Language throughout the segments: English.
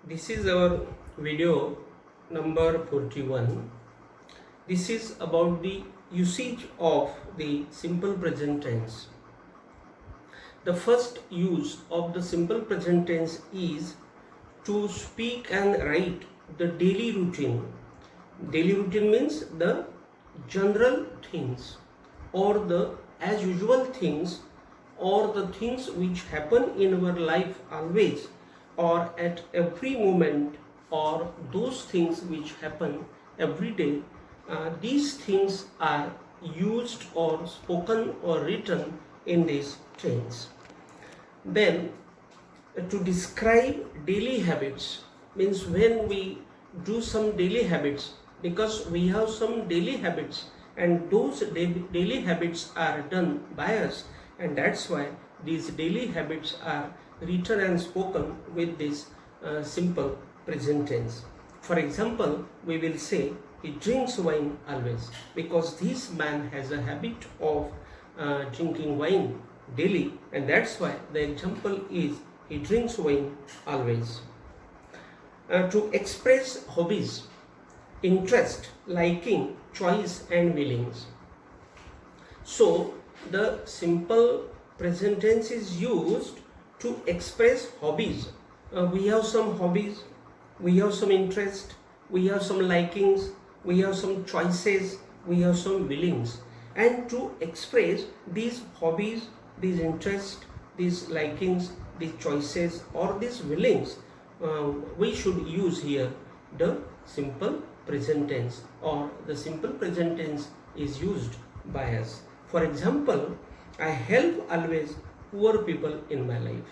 This is our video number 41. This is about the usage of the simple present tense. The first use of the simple present tense is to speak and write the daily routine. Daily routine means the general things or the as usual things or the things which happen in our life always or at every moment, or those things which happen every day. These things are used or spoken or written in this tense. Then to describe daily habits means when we do some daily habits, because we have some daily habits and those daily habits are done by us, and that's why these daily habits are written and spoken with this simple present tense. For example, we will say he drinks wine always, because this man has a habit of drinking wine daily, and that's why the example is he drinks wine always. To express hobbies, interest, liking, choice and feelings. So the simple present tense is used to express hobbies. We have some hobbies, we have some interest, we have some likings, we have some choices, we have some feelings. And to express these hobbies, these interests, these likings, these choices or these feelings, we should use here the simple present tense, or the simple present tense is used by us. For example, I help always poor people in my life,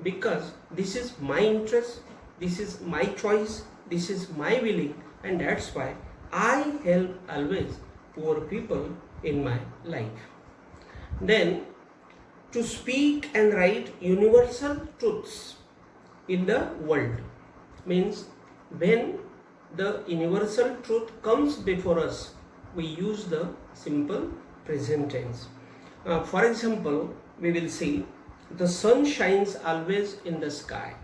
because this is my interest, this is my choice, this is my willing, and that's why I help always poor people in my life. Then to speak and write universal truths in the world means when the universal truth comes before us, we use the simple present tense. For example, we will see the sun shines always in the sky,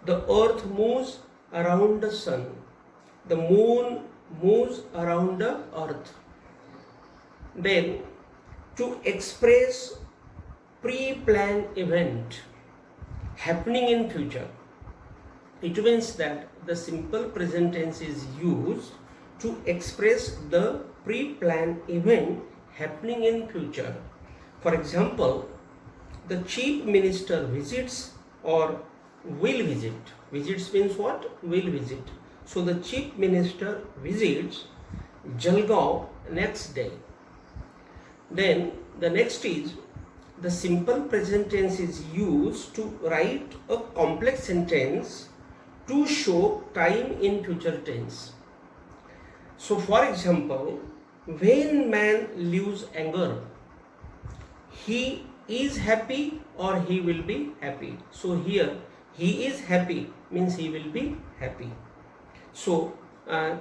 the earth moves around the sun, the moon moves around the earth. Then to express pre-planned event happening in future, it means that the simple present tense is used to express the pre-planned event happening in future. For example, the chief minister visits or will visit. Visits means what? Will visit. So the chief minister visits Jalgaon next day. Then the next is the simple present tense is used to write a complex sentence to show time in future tense. So for example, when man lose anger, he is happy or he will be happy. So here he is happy means he will be happy. So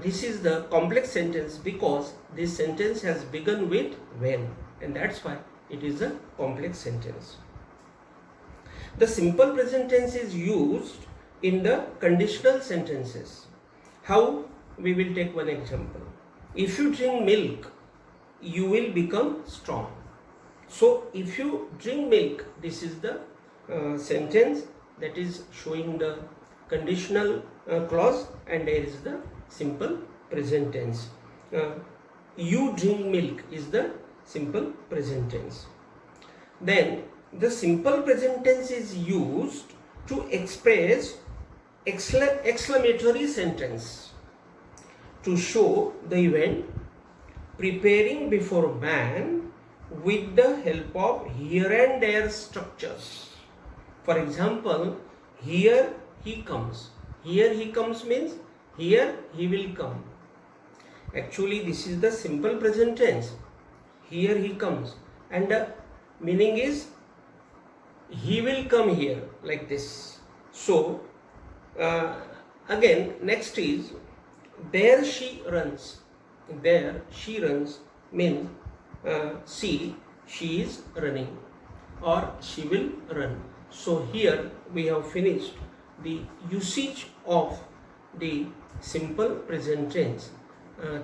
this is the complex sentence because this sentence has begun with when, and that's why it is a complex sentence. The simple present tense is used in the conditional sentences. How? We will take one example. If you drink milk, you will become strong. So if you drink milk, this is the sentence that is showing the conditional clause, and there is the simple present tense. You drink milk is the simple present tense. Then the simple present tense is used to express exclamatory sentence to show the event preparing before man with the help of here and there structures. For example, here he comes. Here he comes means here he will come. Actually, this is the simple present tense. Here he comes, and the meaning is he will come here, like this. So again, next is there she runs. There she runs means she is running or she will run. So here we have finished the usage of the simple present tense.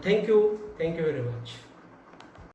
Thank you very much.